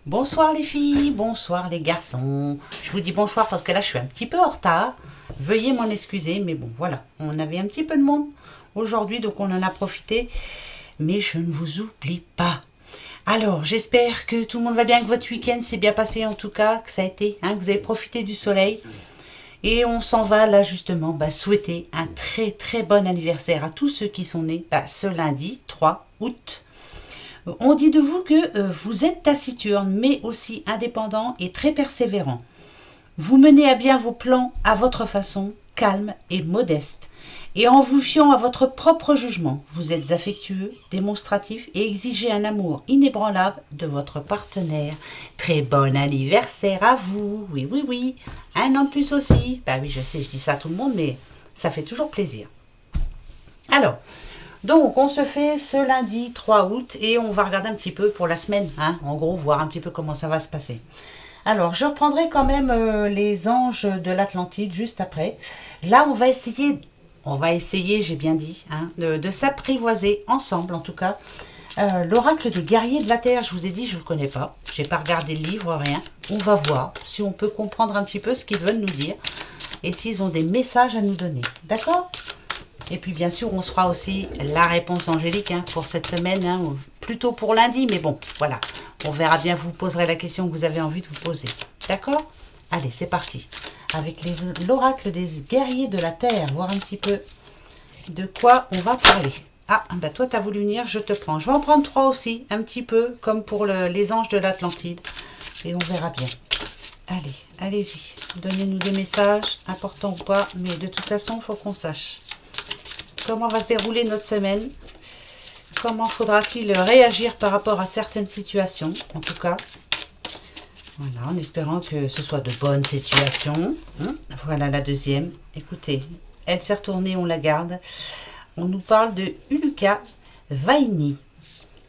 Bonsoir les filles, bonsoir les garçons. Je vous dis bonsoir parce que là je suis un petit peu en retard. Veuillez m'en excuser, mais bon voilà, on avait un petit peu de monde aujourd'hui donc on en a profité. Mais je ne vous oublie pas. Alors j'espère que tout le monde va bien, que votre week-end s'est bien passé en tout cas, que ça a été, que vous avez profité du soleil. Et on s'en va là justement souhaiter un très très bon anniversaire à tous ceux qui sont nés ce lundi 3 août. On dit de vous que vous êtes taciturne, mais aussi indépendant et très persévérant. Vous menez à bien vos plans à votre façon, calme et modeste. Et en vous fiant à votre propre jugement, vous êtes affectueux, démonstratif et exigez un amour inébranlable de votre partenaire. Très bon anniversaire à vous. Oui, oui, oui. Un an de plus aussi. Bah oui, je sais, je dis ça à tout le monde, mais ça fait toujours plaisir. Alors, donc, on se fait ce lundi 3 août et on va regarder un petit peu pour la semaine, en gros, voir un petit peu comment ça va se passer. Alors, je reprendrai quand même les anges de l'Atlantide juste après. Là, on va essayer, j'ai bien dit, de s'apprivoiser ensemble, en tout cas. L'oracle des guerriers de la Terre, je vous ai dit, je ne le connais pas. Je n'ai pas regardé le livre, rien. On va voir si on peut comprendre un petit peu ce qu'ils veulent nous dire et s'ils ont des messages à nous donner. D'accord ? Et puis bien sûr, on se fera aussi la réponse angélique pour cette semaine, plutôt pour lundi, mais bon, voilà. On verra bien, vous poserez la question que vous avez envie de vous poser. D'accord? Allez, c'est parti. Avec l'oracle des guerriers de la Terre, voir un petit peu de quoi on va parler. Ah, bah toi, tu as voulu venir, je te prends. Je vais en prendre 3 aussi, un petit peu, comme pour les anges de l'Atlantide. Et on verra bien. Allez, allez-y. Donnez-nous des messages, importants ou pas, mais de toute façon, il faut qu'on sache. Comment va se dérouler notre semaine? Comment faudra-t-il réagir par rapport à certaines situations, en tout cas? Voilà, en espérant que ce soit de bonnes situations. Voilà la deuxième. Écoutez, elle s'est retournée, on la garde. On nous parle de Uluka Vaini.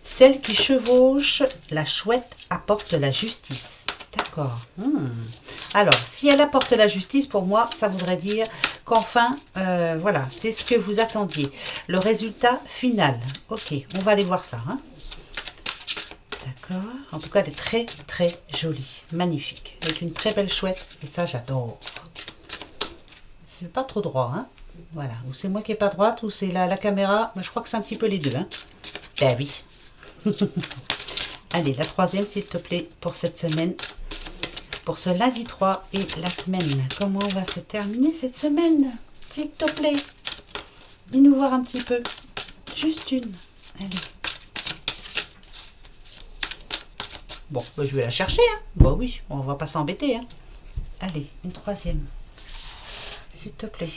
Celle qui chevauche la chouette apporte la justice. D'accord. Alors, si elle apporte la justice, pour moi, ça voudrait dire qu'enfin, voilà, c'est ce que vous attendiez. Le résultat final. Ok, on va aller voir ça. D'accord. En tout cas, elle est très, très jolie. Magnifique. Avec une très belle chouette. Et ça, j'adore. C'est pas trop droit, Voilà. Ou c'est moi qui n'ai pas droite, ou c'est la caméra. Mais je crois que c'est un petit peu les deux, Ben oui. Allez, la troisième, s'il te plaît, pour cette semaine. Pour ce lundi 3 et la semaine. Comment va se terminer cette semaine? S'il te plaît. Dis-nous voir un petit peu. Juste une. Allez. Bon, je vais la chercher. Bah oui, on va pas s'embêter. Allez, une troisième. S'il te plaît.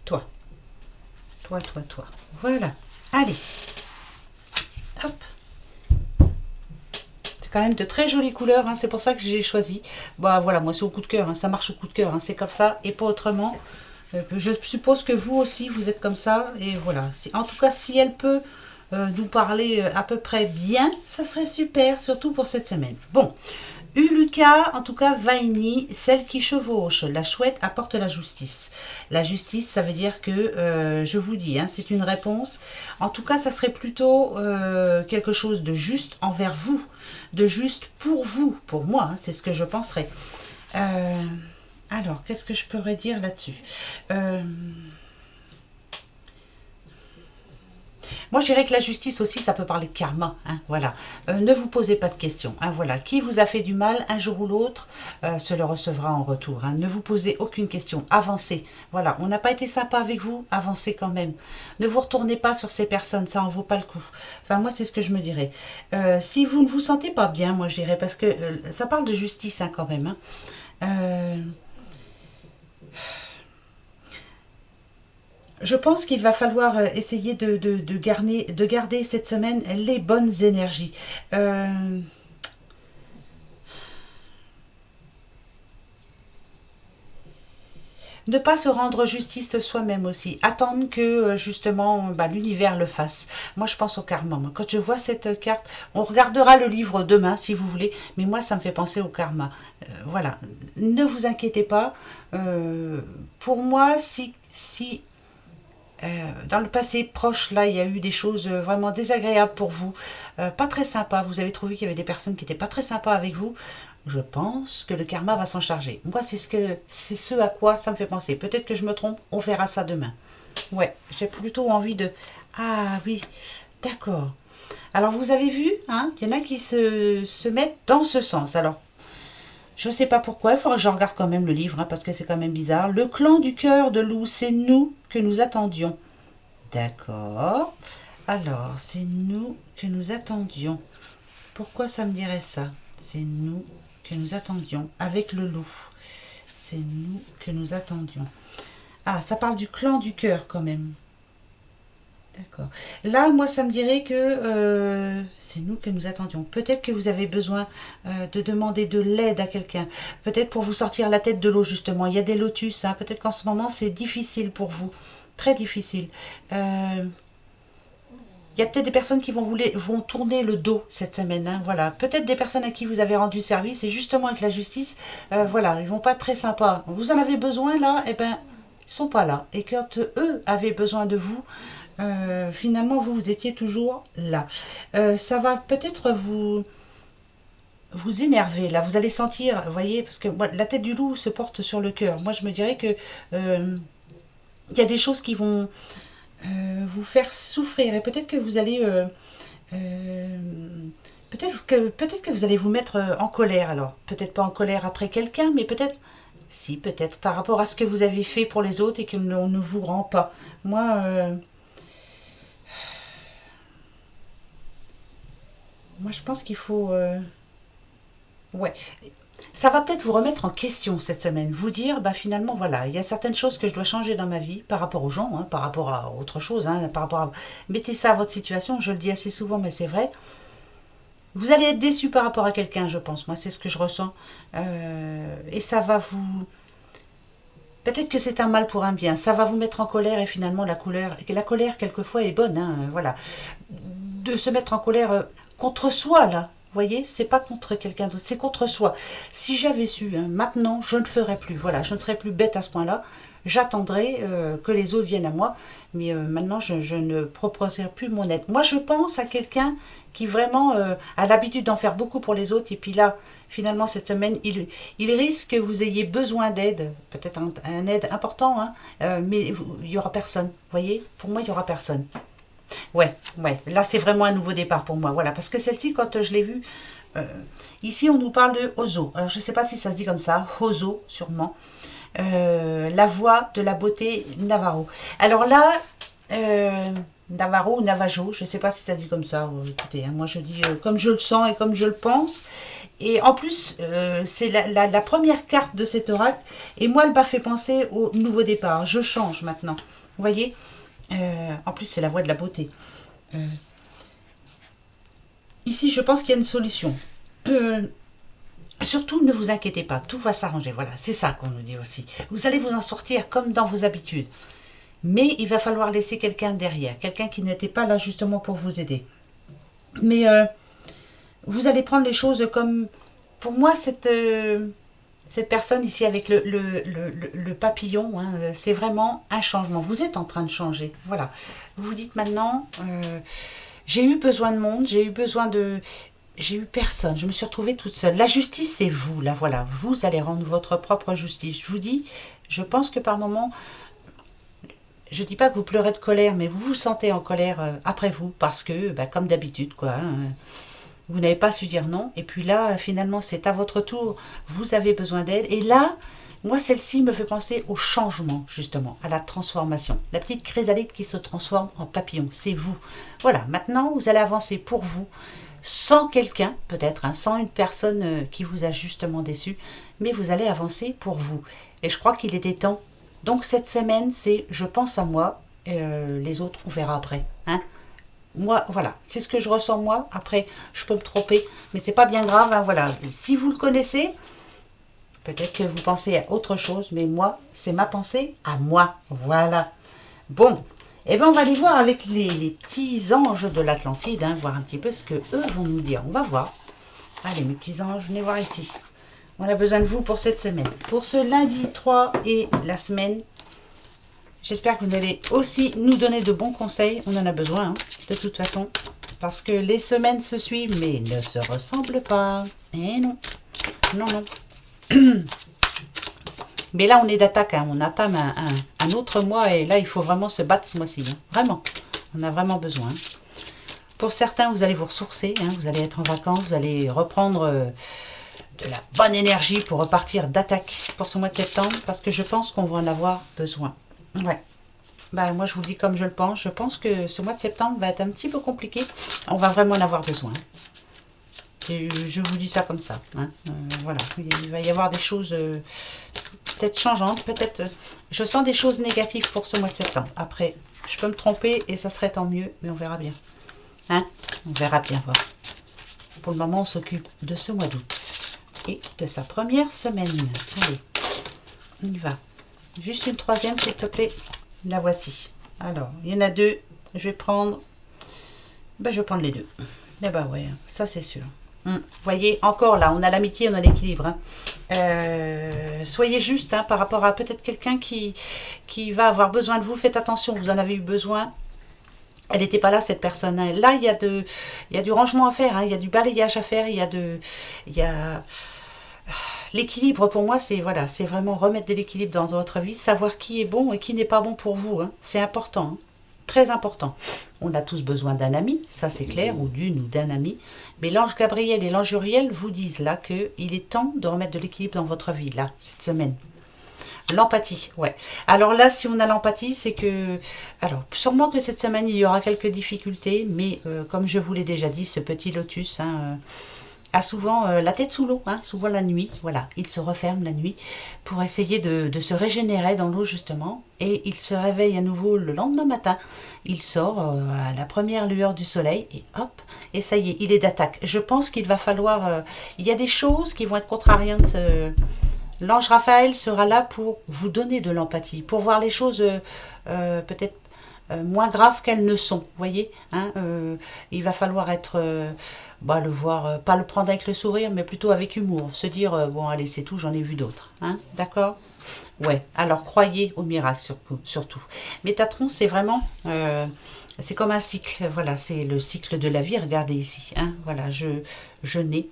Toi. Toi. Voilà. Allez. Hop. Quand même de très jolies couleurs, c'est pour ça que j'ai choisi. Bah voilà, moi c'est au coup de cœur, ça marche au coup de cœur, c'est comme ça et pas autrement. Je suppose que vous aussi vous êtes comme ça et voilà. En tout cas, si elle peut nous parler à peu près bien, ça serait super, surtout pour cette semaine. Bon, Uluka, en tout cas Vaini, celle qui chevauche, la chouette apporte la justice. La justice, ça veut dire que, je vous dis, c'est une réponse. En tout cas, ça serait plutôt quelque chose de juste envers vous, de juste pour vous, pour moi, c'est ce que je penserais. Alors, qu'est-ce que je pourrais dire là-dessus? Moi, je dirais que la justice aussi, ça peut parler de karma. Voilà. Ne vous posez pas de questions. Voilà. Qui vous a fait du mal, un jour ou l'autre, se le recevra en retour. Ne vous posez aucune question. Avancez. Voilà. On n'a pas été sympa avec vous. Avancez quand même. Ne vous retournez pas sur ces personnes. Ça en vaut pas le coup. Enfin, moi, c'est ce que je me dirais. Si vous ne vous sentez pas bien, moi, je dirais, parce que ça parle de justice quand même. Je pense qu'il va falloir essayer de garder cette semaine les bonnes énergies. Ne pas se rendre justice soi-même aussi. Attendre que justement l'univers le fasse. Moi je pense au karma. Quand je vois cette carte, on regardera le livre demain si vous voulez, mais moi ça me fait penser au karma. Voilà. Ne vous inquiétez pas. Pour moi, si Dans le passé proche, là, il y a eu des choses vraiment désagréables pour vous, pas très sympas. Vous avez trouvé qu'il y avait des personnes qui n'étaient pas très sympas avec vous. Je pense que le karma va s'en charger. Moi, c'est ce à quoi ça me fait penser. Peut-être que je me trompe, on verra ça demain. Ouais, j'ai plutôt envie de... Ah oui, d'accord. Alors, vous avez vu, hein, il y en a qui se mettent dans ce sens. Alors, je ne sais pas pourquoi, il faudrait que je regarde quand même le livre, hein, parce que c'est quand même bizarre. Le clan du cœur de loup, c'est nous que nous attendions. D'accord. Alors, c'est nous que nous attendions. Pourquoi ça me dirait ça? C'est nous que nous attendions avec le loup. C'est nous que nous attendions. Ah, ça parle du clan du cœur quand même. D'accord. Là, moi, ça me dirait que c'est nous que nous attendions. Peut-être que vous avez besoin de demander de l'aide à quelqu'un. Peut-être pour vous sortir la tête de l'eau, justement. Il y a des lotus. Hein. Peut-être qu'en ce moment, c'est difficile pour vous. Très difficile. Il y a peut-être des personnes qui vont tourner le dos cette semaine. Hein, voilà. Peut-être des personnes à qui vous avez rendu service. Et justement, avec la justice, voilà, ils vont pas être très sympas. Vous en avez besoin, là, eh ben, ils sont pas là. Et quand eux avaient besoin de vous, finalement, vous étiez toujours là. Ça va peut-être vous énerver. Là, vous allez sentir, vous voyez, parce que moi, la tête du loup se porte sur le cœur. Moi, je me dirais que il y a des choses qui vont vous faire souffrir. Et peut-être que vous allez... peut-être que vous allez vous mettre en colère. Alors, peut-être pas en colère après quelqu'un, mais peut-être... Si, peut-être par rapport à ce que vous avez fait pour les autres et qu'on ne vous rend pas. Moi, je pense qu'il faut... Ouais. Ça va peut-être vous remettre en question cette semaine. Vous dire, bah finalement, voilà, il y a certaines choses que je dois changer dans ma vie par rapport aux gens, hein, par rapport à autre chose, hein, par rapport à... Mettez ça à votre situation, je le dis assez souvent, mais c'est vrai. Vous allez être déçu par rapport à quelqu'un, je pense. Moi, c'est ce que je ressens. Et ça va vous... Peut-être que c'est un mal pour un bien. Ça va vous mettre en colère et finalement, la colère, quelquefois, est bonne. Hein, voilà. De se mettre en colère contre soi, là. Vous voyez, c'est pas contre quelqu'un d'autre, c'est contre soi. Si j'avais su, hein, maintenant, je ne ferais plus. Voilà, je ne serais plus bête à ce point-là. J'attendrai que les autres viennent à moi. Mais maintenant, je ne proposerai plus mon aide. Moi, je pense à quelqu'un qui vraiment a l'habitude d'en faire beaucoup pour les autres. Et puis là, finalement, cette semaine, il risque que vous ayez besoin d'aide. Peut-être un aide important, hein, mais il n'y aura personne. Vous voyez, pour moi, il n'y aura personne. Ouais, ouais. Là, c'est vraiment un nouveau départ pour moi. Voilà, parce que celle-ci, quand je l'ai vue, euh, ici, on nous parle de Ozo. Alors, je ne sais pas si ça se dit comme ça, Ozo, sûrement. La voix de la beauté Navarro. Alors là, Navarro ou Navajo, je ne sais pas si ça se dit comme ça. Écoutez, hein, moi, je dis comme je le sens et comme je le pense. Et en plus, c'est la première carte de cet oracle. Et moi, elle m'a fait penser au nouveau départ. Je change maintenant. Vous voyez, en plus, c'est la voix de la beauté. Ici, je pense qu'il y a une solution. Surtout, ne vous inquiétez pas, tout va s'arranger. Voilà, c'est ça qu'on nous dit aussi. Vous allez vous en sortir comme dans vos habitudes. Mais il va falloir laisser quelqu'un derrière. Quelqu'un qui n'était pas là justement pour vous aider. Mais vous allez prendre les choses comme... Pour moi, cette personne ici avec le papillon, hein, c'est vraiment un changement. Vous êtes en train de changer. Voilà. Vous vous dites maintenant, j'ai eu besoin de monde, j'ai eu personne. Je me suis retrouvée toute seule. La justice, c'est vous, là, voilà. Vous allez rendre votre propre justice. Je vous dis, je pense que par moments, je ne dis pas que vous pleurez de colère, mais vous vous sentez en colère après vous, parce que, bah, comme d'habitude, quoi, hein, vous n'avez pas su dire non. Et puis là, finalement, c'est à votre tour. Vous avez besoin d'aide. Et là, moi, celle-ci me fait penser au changement, justement, à la transformation. La petite chrysalide qui se transforme en papillon, c'est vous. Voilà, maintenant, vous allez avancer pour vous, sans quelqu'un, peut-être, hein, sans une personne qui vous a justement déçu, mais vous allez avancer pour vous. Et je crois qu'il était temps. Donc, cette semaine, c'est je pense à moi, les autres, on verra après. Hein. Moi, voilà, c'est ce que je ressens moi. Après, je peux me tromper, mais c'est pas bien grave. Hein, voilà, si vous le connaissez, peut-être que vous pensez à autre chose, mais moi, c'est ma pensée à moi. Voilà. Bon, eh bien, on va aller voir avec les petits anges de l'Atlantide, hein, voir un petit peu ce que eux vont nous dire. On va voir. Allez, mes petits anges, venez voir ici. On a besoin de vous pour cette semaine. Pour ce lundi 3 et la semaine J'espère que vous allez aussi nous donner de bons conseils. On en a besoin, hein, de toute façon. Parce que les semaines se suivent, mais ne se ressemblent pas. Eh non. Non, non. Mais là, on est d'attaque. Hein. On attame un autre mois. Et là, il faut vraiment se battre ce mois-ci. Hein. Vraiment. On a vraiment besoin. Pour certains, vous allez vous ressourcer. Hein. Vous allez être en vacances. Vous allez reprendre de la bonne énergie pour repartir d'attaque pour ce mois de septembre. Parce que je pense qu'on va en avoir besoin. Ouais. Bah, moi, je vous dis comme je le pense. Je pense que ce mois de septembre va être un petit peu compliqué. On va vraiment en avoir besoin. Et je vous dis ça comme ça. Hein. Voilà. Il va y avoir des choses peut-être changeantes. Peut-être. Je sens des choses négatives pour ce mois de septembre. Après, je peux me tromper et ça serait tant mieux. Mais on verra bien. Hein, on verra bien. Voilà. Pour le moment, on s'occupe de ce mois d'août. Et de sa première semaine. Allez. On y va. Juste une troisième, s'il te plaît. La voici. Alors, il y en a deux. Je vais prendre... Ben, je vais prendre les deux. Eh ben ouais, ça c'est sûr. Vous voyez, encore là, on a l'amitié, on a l'équilibre. Hein. Soyez juste hein, par rapport à peut-être quelqu'un qui va avoir besoin de vous. Faites attention, vous en avez eu besoin. Elle n'était pas là, cette personne. Hein. Là, il y a du rangement à faire. Hein. Il y a du balayage à faire. Il y a l'équilibre pour moi, c'est voilà, c'est vraiment remettre de l'équilibre dans votre vie, savoir qui est bon et qui n'est pas bon pour vous. Hein. C'est important, hein. Très important. On a tous besoin d'un ami, ça c'est clair, ou d'une ou d'un ami. Mais l'ange Gabriel et l'ange Uriel vous disent là qu'il est temps de remettre de l'équilibre dans votre vie, là, cette semaine. L'empathie, ouais. Alors là, si on a l'empathie, c'est que... Alors, sûrement que cette semaine, il y aura quelques difficultés, mais comme je vous l'ai déjà dit, ce petit lotus... Hein, a souvent la tête sous l'eau, hein, souvent la nuit, voilà, il se referme la nuit pour essayer de se régénérer dans l'eau justement, et il se réveille à nouveau le lendemain matin, il sort à la première lueur du soleil, et hop, et ça y est, il est d'attaque. Je pense qu'il va falloir, il y a des choses qui vont être contrariantes, l'ange Raphaël sera là pour vous donner de l'empathie, pour voir les choses peut-être moins graves qu'elles ne sont, vous voyez, hein, il va falloir être... le voir, pas le prendre avec le sourire, mais plutôt avec humour. Se dire, bon, allez, c'est tout, j'en ai vu d'autres. Hein, d'accord? Ouais, alors croyez au miracle surtout. Métatron, c'est vraiment, c'est comme un cycle. Voilà, c'est le cycle de la vie. Regardez ici. Hein, voilà, je nais,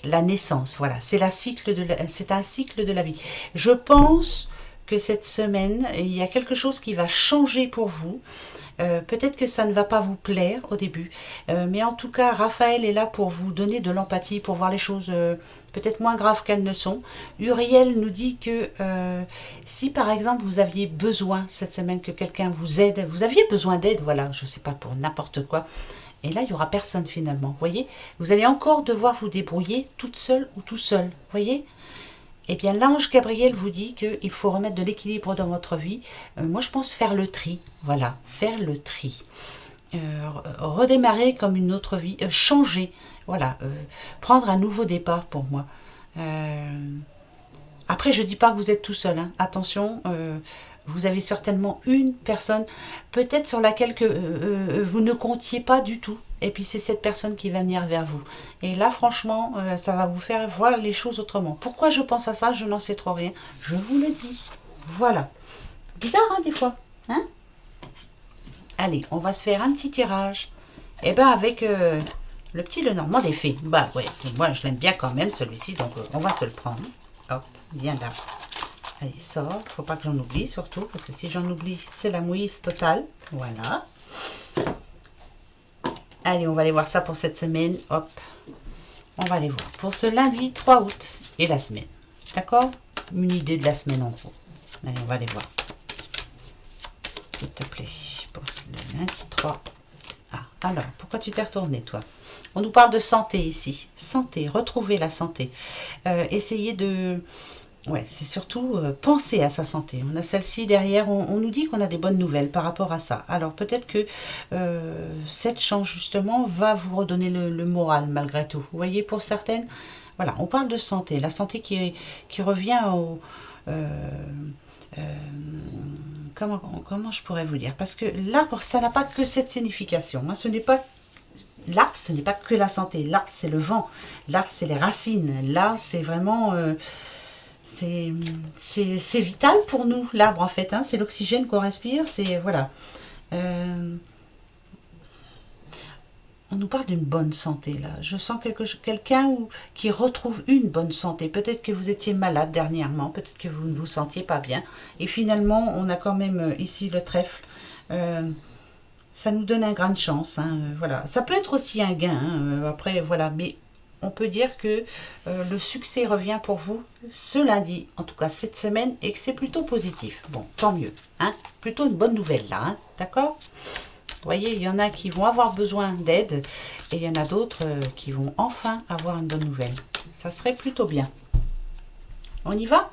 la naissance. Voilà, c'est c'est un cycle de la vie. Je pense que cette semaine, il y a quelque chose qui va changer pour vous. Peut-être que ça ne va pas vous plaire au début, mais en tout cas, Raphaël est là pour vous donner de l'empathie, pour voir les choses peut-être moins graves qu'elles ne sont. Uriel nous dit que si par exemple vous aviez besoin cette semaine que quelqu'un vous aide, vous aviez besoin d'aide, voilà, je ne sais pas, pour n'importe quoi, et là il n'y aura personne finalement, vous voyez, vous allez encore devoir vous débrouiller toute seule ou tout seul, vous voyez. Eh bien, l'ange Gabriel vous dit qu'il faut remettre de l'équilibre dans votre vie. Moi, je pense faire le tri. Voilà, faire le tri. Redémarrer comme une autre vie. Changer. Voilà, prendre un nouveau départ pour moi. Après, je ne dis pas que vous êtes tout seul. Hein. Attention, vous avez certainement une personne, peut-être sur laquelle vous ne comptiez pas du tout. Et puis c'est cette personne qui va venir vers vous. Et là, franchement, ça va vous faire voir les choses autrement. Pourquoi je pense à ça? Je n'en sais trop rien. Je vous le dis. Voilà. Bizarre, hein, des fois. Hein? Allez, on va se faire un petit tirage. Et bien, avec le petit Lenormand des Fées. Bah ouais, moi, je l'aime bien quand même, celui-ci. Donc, on va se le prendre. Hop, bien là. Allez, sort. Faut pas que j'en oublie, surtout. Parce que si j'en oublie, c'est la mouise totale. Voilà. Allez, on va aller voir ça pour cette semaine. Hop, on va aller voir. Pour ce lundi 3 août et la semaine. D'accord? Une idée de la semaine en gros. Allez, on va aller voir. S'il te plaît. Pour le lundi 3. Ah, alors, pourquoi tu t'es retourné, toi? On nous parle de santé ici. Santé, retrouver la santé. Essayer de... Ouais, c'est surtout penser à sa santé. On a celle-ci derrière, on nous dit qu'on a des bonnes nouvelles par rapport à ça. Alors peut-être que cette chance justement va vous redonner le moral malgré tout. Vous voyez, pour certaines, voilà, on parle de santé. La santé qui revient au... comment je pourrais vous dire? Parce que l'arbre, ça n'a pas que cette signification. Hein. Ce n'est pas... L'arbre, ce n'est pas que la santé. L'arbre, c'est le vent. L'arbre, c'est les racines. L'arbre, c'est vraiment... c'est vital pour nous, l'arbre en fait, hein, c'est l'oxygène qu'on respire, c'est voilà. Euh, on nous parle d'une bonne santé là. Je sens quelqu'un qui retrouve une bonne santé. Peut-être que vous étiez malade dernièrement, peut-être que vous ne vous sentiez pas bien. Et finalement, on a quand même ici le trèfle. Euh, Ça nous donne un grain de chance, hein, voilà. Ça peut être aussi un gain, hein, après, voilà. Mais on peut dire que le succès revient pour vous ce lundi, en tout cas cette semaine, et que c'est plutôt positif. Bon, tant mieux, hein. Plutôt une bonne nouvelle là, hein, d'accord? Vous voyez, il y en a qui vont avoir besoin d'aide, et il y en a d'autres qui vont enfin avoir une bonne nouvelle. Ça serait plutôt bien. On y va?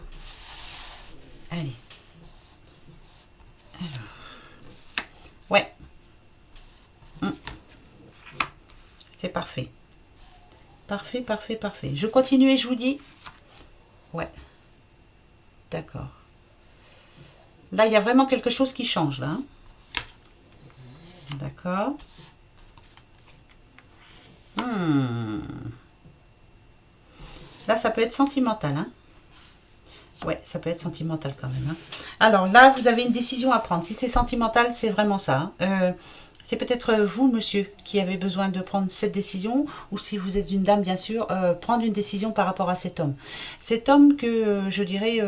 Allez. Ouais, c'est parfait. Parfait, parfait, parfait. Je continue et je vous dis. Ouais, d'accord. Là, il y a vraiment quelque chose qui change, là, hein. D'accord. Hmm. Là, ça peut être sentimental, hein. Ouais, ça peut être sentimental quand même, hein. Alors là, vous avez une décision à prendre. Si c'est sentimental, c'est vraiment ça, hein. C'est peut-être vous, monsieur, qui avez besoin de prendre cette décision, ou si vous êtes une dame, bien sûr, prendre une décision par rapport à cet homme. Cet homme que je dirais,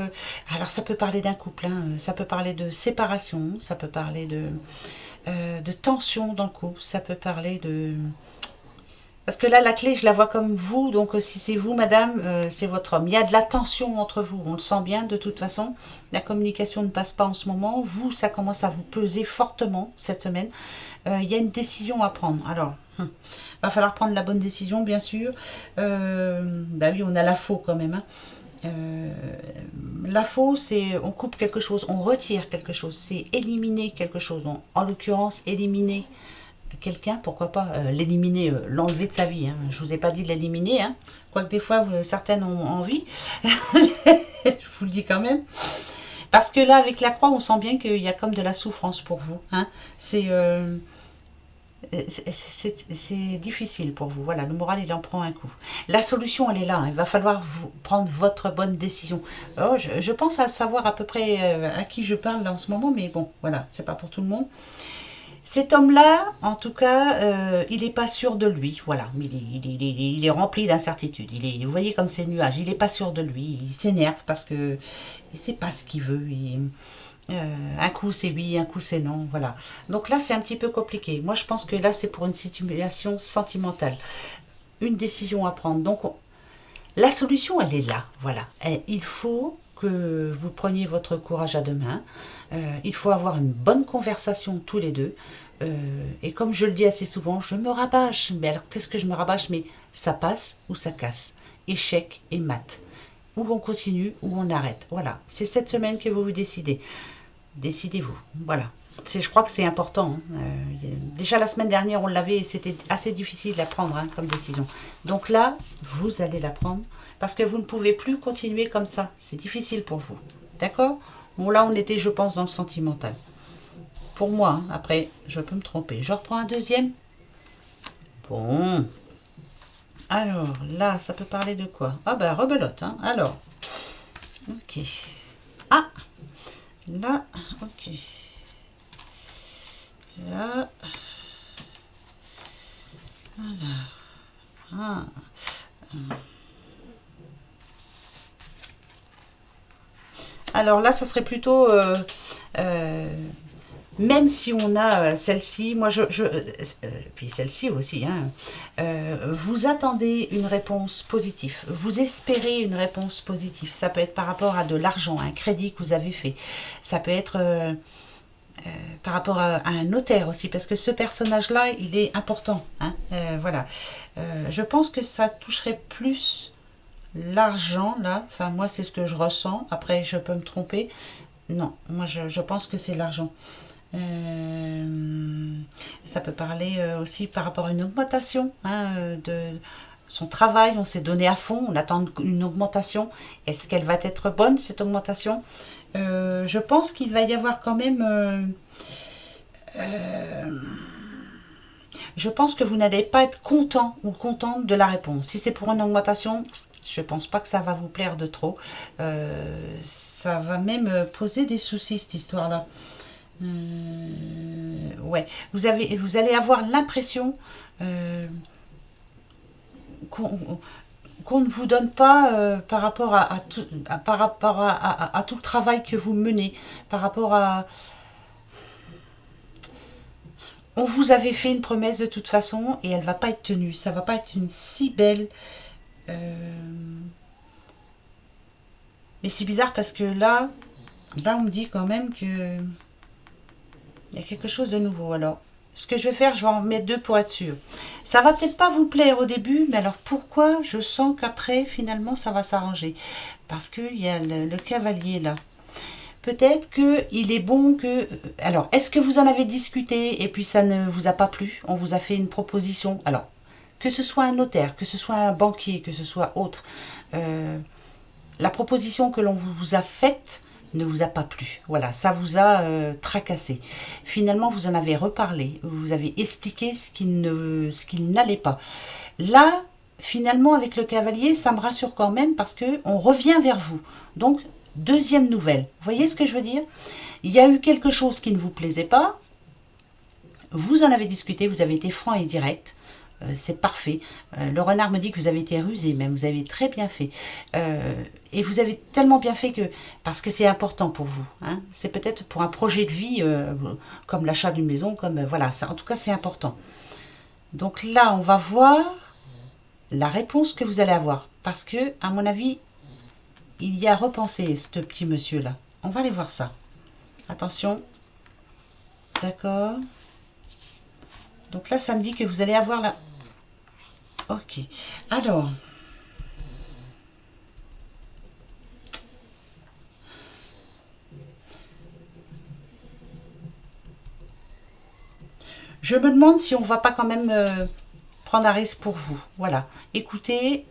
alors ça peut parler d'un couple, hein, ça peut parler de séparation, ça peut parler de tension dans le couple, ça peut parler de... Parce que là, la clé, je la vois comme vous, donc si c'est vous, madame, c'est votre homme. Il y a de la tension entre vous, on le sent bien de toute façon. La communication ne passe pas en ce moment. Vous, ça commence à vous peser fortement cette semaine. Il y a une décision à prendre. Alors, va falloir prendre la bonne décision, bien sûr. Bah oui, on a la faux quand même, hein. Euh, la faux, c'est on coupe quelque chose, on retire quelque chose, c'est éliminer quelque chose. Donc, en l'occurrence, éliminer quelqu'un, pourquoi pas l'éliminer, l'enlever de sa vie, hein. Je vous ai pas dit de l'éliminer, hein. Quoique des fois, certaines ont envie. Je vous le dis quand même. Parce que là, avec la croix, on sent bien qu'il y a comme de la souffrance pour vous, hein. C'est difficile pour vous. Voilà, le moral, il en prend un coup. La solution, elle est là, hein. Il va falloir vous prendre votre bonne décision. Oh, je pense à savoir à peu près à qui je parle là en ce moment, mais bon, voilà, c'est pas pour tout le monde. Cet homme-là, en tout cas, il n'est pas sûr de lui. Voilà, il est rempli d'incertitudes. Vous voyez comme ces nuages, il n'est pas sûr de lui. Il s'énerve parce que il ne sait pas ce qu'il veut. Un coup c'est oui, un coup c'est non. Voilà. Donc là, c'est un petit peu compliqué. Moi, je pense que là, c'est pour une situation sentimentale. Une décision à prendre. Donc, la solution, elle est là. Voilà. Et il faut que vous preniez votre courage à deux mains. Il faut avoir une bonne conversation tous les deux. Et comme je le dis assez souvent, je me rabâche. Mais alors, qu'est-ce que je me rabâche? Mais ça passe ou ça casse. Échec et mat. Ou on continue ou on arrête. Voilà. C'est cette semaine que vous vous décidez. Décidez-vous. Voilà. Je crois que c'est important, hein. Déjà la semaine dernière, on l'avait et c'était assez difficile à prendre, hein, comme décision. Donc là, vous allez la prendre parce que vous ne pouvez plus continuer comme ça. C'est difficile pour vous. D'accord? Bon, là, on était, je pense, dans le sentimental. Pour moi, hein. Après, je peux me tromper. Je reprends un deuxième. Bon. Alors, là, ça peut parler de quoi? Ah ben, rebelote, hein. Alors, ok. Ah, là, ok. Là, ah. Alors là, ça serait plutôt, euh, même si on a celle-ci, moi puis celle-ci aussi, hein, vous attendez une réponse positive, vous espérez une réponse positive. Ça peut être par rapport à de l'argent, un crédit que vous avez fait. Ça peut être par rapport à un notaire aussi, parce que ce personnage-là, il est important, hein, voilà. Je pense que ça toucherait plus l'argent, là. Enfin, moi, c'est ce que je ressens. Après, je peux me tromper. Non, moi, je pense que c'est l'argent. Ça peut parler aussi par rapport à une augmentation, hein, de son travail. On s'est donné à fond, on attend une augmentation. Est-ce qu'elle va être bonne, cette augmentation? Je pense qu'il va y avoir quand même... je pense que vous n'allez pas être content ou contente de la réponse. Si c'est pour une augmentation, Je pense pas que ça va vous plaire de trop. Ça va même poser des soucis, cette histoire-là. Ouais, vous allez avoir l'impression qu'on ne vous donne pas par rapport par rapport à tout le travail que vous menez, par rapport à... On vous avait fait une promesse de toute façon et elle va pas être tenue. Ça va pas être une si belle... Mais c'est bizarre parce que là, on me dit quand même que il y a quelque chose de nouveau. Alors, ce que je vais faire, je vais en mettre 2 pour être sûr. Ça va peut-être pas vous plaire au début, mais alors pourquoi je sens qu'après, finalement, ça va s'arranger? Parce qu'il y a le cavalier là. Peut-être qu'il est bon que... Alors, est-ce que vous en avez discuté et puis ça ne vous a pas plu? On vous a fait une proposition. Alors, que ce soit un notaire, que ce soit un banquier, que ce soit autre, la proposition que l'on vous a faite ne vous a pas plu. Voilà, ça vous a tracassé. Finalement, vous en avez reparlé, vous avez expliqué ce qui n'allait pas. Là, finalement, avec le cavalier, ça me rassure quand même parce qu'on revient vers vous. Donc, deuxième nouvelle. Vous voyez ce que je veux dire? Il y a eu quelque chose qui ne vous plaisait pas. Vous en avez discuté, vous avez été franc et direct. C'est parfait. Le renard me dit que vous avez été rusé, même vous avez très bien fait. Et vous avez tellement bien fait que, parce que c'est important pour vous, hein, c'est peut-être pour un projet de vie, comme l'achat d'une maison, comme voilà, ça, en tout cas c'est important. Donc là, on va voir la réponse que vous allez avoir. Parce que, à mon avis, il y a repensé, ce petit monsieur-là. On va aller voir ça. Attention. D'accord. Donc là, ça me dit que vous allez avoir la... Ok. Alors... Je me demande si on ne va pas quand même prendre un risque pour vous. Voilà. Écoutez...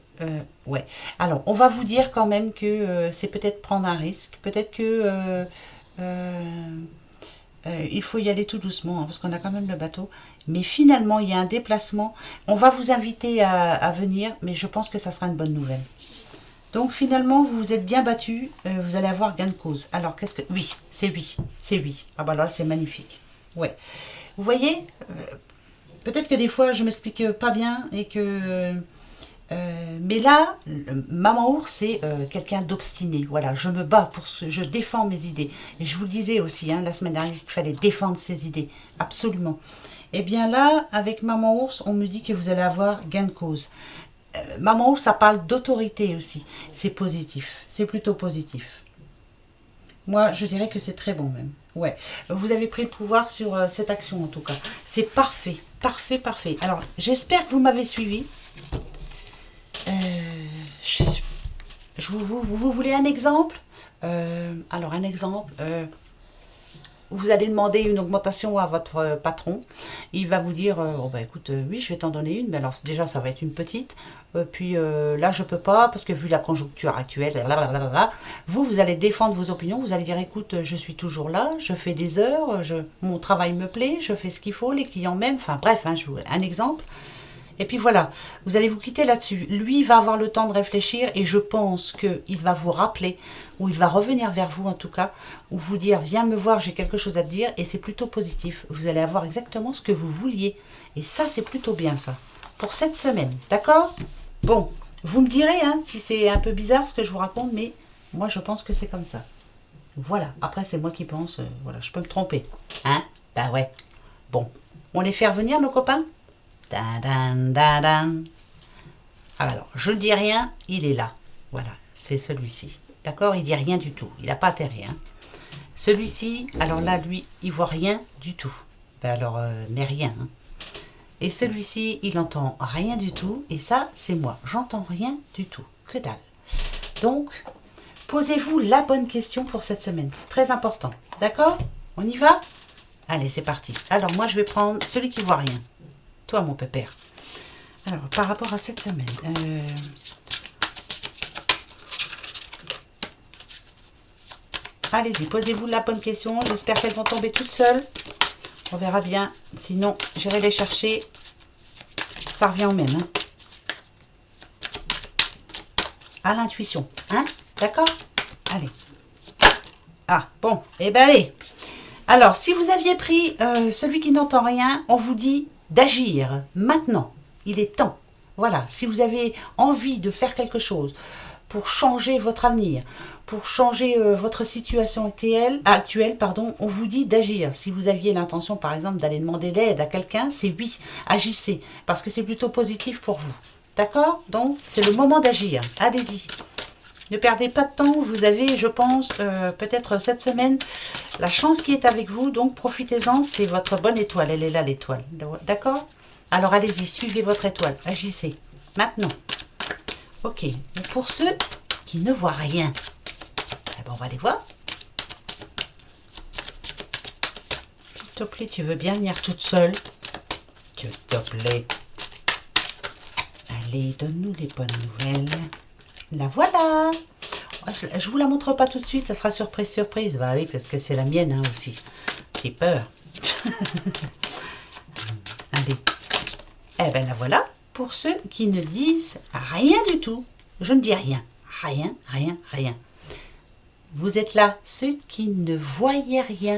ouais. Alors, on va vous dire quand même que c'est peut-être prendre un risque. Peut-être que... il faut y aller tout doucement, hein, parce qu'on a quand même le bateau. Mais finalement, il y a un déplacement. On va vous inviter à venir, mais je pense que ça sera une bonne nouvelle. Donc finalement, vous vous êtes bien battu. Vous allez avoir gain de cause. Alors, qu'est-ce que... Oui, c'est oui. C'est oui. Ah bah là, c'est magnifique. Ouais. Vous voyez, peut-être que des fois, je m'explique pas bien et que... mais là, Maman Ours, c'est quelqu'un d'obstiné. Voilà, je me bats, je défends mes idées. Et je vous le disais aussi, hein, la semaine dernière, qu'il fallait défendre ses idées. Absolument. Et bien là, avec Maman Ours, on me dit que vous allez avoir gain de cause. Maman Ours, ça parle d'autorité aussi. C'est positif. C'est plutôt positif. Moi, je dirais que c'est très bon même. Ouais. Vous avez pris le pouvoir sur cette action, en tout cas. C'est parfait. Parfait, parfait. Alors, j'espère que vous m'avez suivi. Vous voulez un exemple? Alors, un exemple. Vous allez demander une augmentation à votre patron. Il va vous dire, oh bah écoute, oui, je vais t'en donner une. Mais alors, déjà, ça va être une petite. Puis là, je peux pas, parce que vu la conjoncture actuelle, blablabla, vous allez défendre vos opinions. Vous allez dire, écoute, je suis toujours là, je fais des heures, mon travail me plaît, je fais ce qu'il faut, les clients m'aiment. Enfin, bref, hein, un exemple. Et puis voilà, vous allez vous quitter là-dessus. Lui va avoir le temps de réfléchir et je pense qu'il va vous rappeler, ou il va revenir vers vous en tout cas, ou vous dire, viens me voir, j'ai quelque chose à te dire, et c'est plutôt positif. Vous allez avoir exactement ce que vous vouliez. Et ça, c'est plutôt bien ça, pour cette semaine, d'accord? Bon, vous me direz hein, si c'est un peu bizarre ce que je vous raconte, mais moi je pense que c'est comme ça. Voilà, après c'est moi qui pense, voilà, je peux me tromper. Hein? Bah ouais. Bon, on les fait revenir nos copains? Alors, je ne dis rien, il est là. Voilà, c'est celui-ci. D'accord? Il dit rien du tout. Il n'a pas intérêt. Hein. Celui-ci, alors là, lui, il voit rien du tout. Ben alors, mais rien. Hein. Et celui-ci, il entend rien du tout. Et ça, c'est moi. J'entends rien du tout. Que dalle. Donc, posez-vous la bonne question pour cette semaine. C'est très important. D'accord? On y va? Allez, c'est parti. Alors, moi, je vais prendre celui qui voit rien. Toi, mon pépère. Alors, par rapport à cette semaine, allez-y, posez-vous la bonne question. J'espère qu'elles vont tomber toutes seules. On verra bien. Sinon, j'irai les chercher. Ça revient au même. Hein. à l'intuition. Hein? D'accord? Allez. Ah, bon. Eh ben allez. Alors, si vous aviez pris celui qui n'entend rien, on vous dit d'agir maintenant. Il est temps. Voilà. Si vous avez envie de faire quelque chose pour changer votre avenir, pour changer votre situation actuelle, on vous dit d'agir. Si vous aviez l'intention, par exemple, d'aller demander d'aide à quelqu'un, c'est oui, agissez, parce que c'est plutôt positif pour vous. D'accord? Donc, c'est le moment d'agir. Allez-y. Ne perdez pas de temps. Vous avez, je pense, peut-être cette semaine, la chance qui est avec vous. Donc, profitez-en. C'est votre bonne étoile. Elle est là, l'étoile. D'accord? Alors, allez-y. Suivez votre étoile. Agissez. Maintenant. Ok. Pour ceux qui ne voient rien, eh ben, on va les voir. S'il te plaît, tu veux bien venir toute seule? S'il te plaît. Allez, donne-nous les bonnes nouvelles. La voilà. Je vous la montre pas tout de suite, ça sera surprise, surprise. Bah oui, parce que c'est la mienne hein, aussi. J'ai peur. Allez. Eh ben la voilà. Pour ceux qui ne disent rien du tout. Je ne dis rien. Rien, rien, rien. Vous êtes là, ceux qui ne voyaient rien.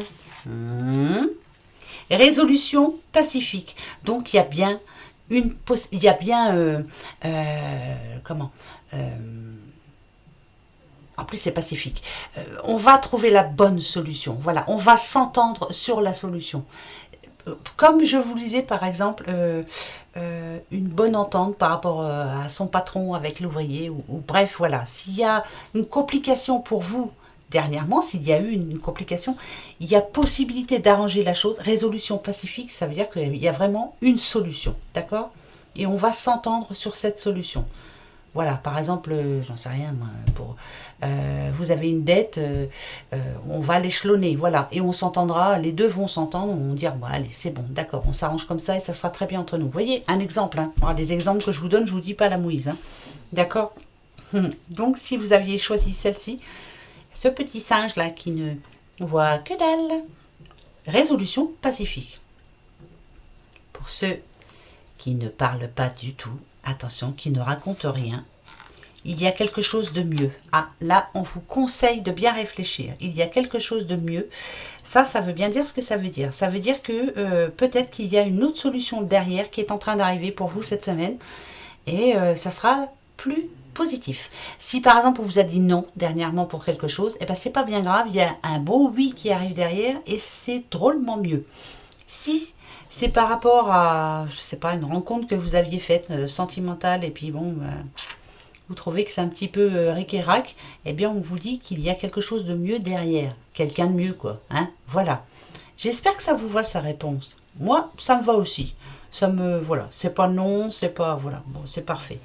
Résolution pacifique. Donc il y a bien en plus c'est pacifique. On va trouver la bonne solution. Voilà, on va s'entendre sur la solution. Comme je vous disais par exemple, une bonne entente par rapport à son patron avec l'ouvrier, ou bref, voilà. S'il y a une complication pour vous, dernièrement, s'il y a eu une complication, il y a possibilité d'arranger la chose. Résolution pacifique, ça veut dire qu'il y a vraiment une solution, d'accord? Et on va s'entendre sur cette solution. Voilà, par exemple, j'en sais rien, moi, vous avez une dette, on va l'échelonner, voilà, et on s'entendra, les deux vont s'entendre, on va dire, bon, allez, c'est bon, d'accord, on s'arrange comme ça et ça sera très bien entre nous. Vous voyez, un exemple, hein. Alors, les exemples que je vous donne, je ne vous dis pas la mouise, hein. D'accord? Donc, si vous aviez choisi celle-ci, ce petit singe-là qui ne voit que dalle, résolution pacifique. Pour ceux qui ne parlent pas du tout, attention, qui ne racontent rien, il y a quelque chose de mieux. Ah, là, on vous conseille de bien réfléchir. Il y a quelque chose de mieux. Ça veut bien dire ce que ça veut dire. Ça veut dire que peut-être qu'il y a une autre solution derrière qui est en train d'arriver pour vous cette semaine. Et ça sera plus positif. Si par exemple on vous a dit non dernièrement pour quelque chose, eh ben c'est pas bien grave. Il y a un beau oui qui arrive derrière et c'est drôlement mieux. Si c'est par rapport à, je sais pas, une rencontre que vous aviez faite, sentimentale, et puis bon, vous trouvez que c'est un petit peu ric-et-rac, eh bien on vous dit qu'il y a quelque chose de mieux derrière. Quelqu'un de mieux, quoi. Hein, voilà. J'espère que ça vous va, sa réponse. Moi, ça me va aussi. Ça me, voilà, c'est pas non, c'est pas, voilà, bon, c'est parfait.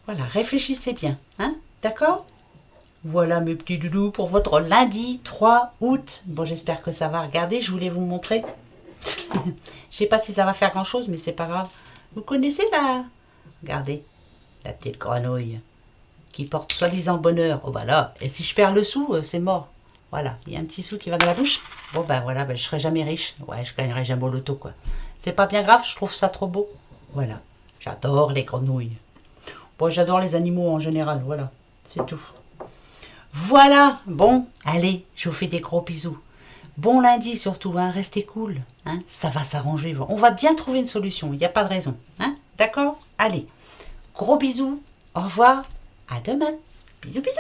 Voilà, réfléchissez bien, hein, d'accord? Voilà mes petits doudous pour votre lundi 3 août. Bon, j'espère que ça va. Regardez, je voulais vous montrer. Je sais pas si ça va faire grand chose, mais c'est pas grave. Vous connaissez la... Regardez, la petite grenouille qui porte soi-disant bonheur. Oh bah là, et si je perds le sou, c'est mort. Voilà, il y a un petit sou qui va dans la bouche. Bon ben voilà, je serai jamais riche. Ouais, je gagnerai jamais au loto, quoi. C'est pas bien grave, je trouve ça trop beau. Voilà, j'adore les grenouilles. Bon, j'adore les animaux en général, voilà, c'est tout. Voilà, bon, allez, je vous fais des gros bisous. Bon lundi surtout, hein, restez cool, hein, ça va s'arranger. On va bien trouver une solution, il n'y a pas de raison. Hein, d'accord? Allez, gros bisous, au revoir, à demain. Bisous, bisous.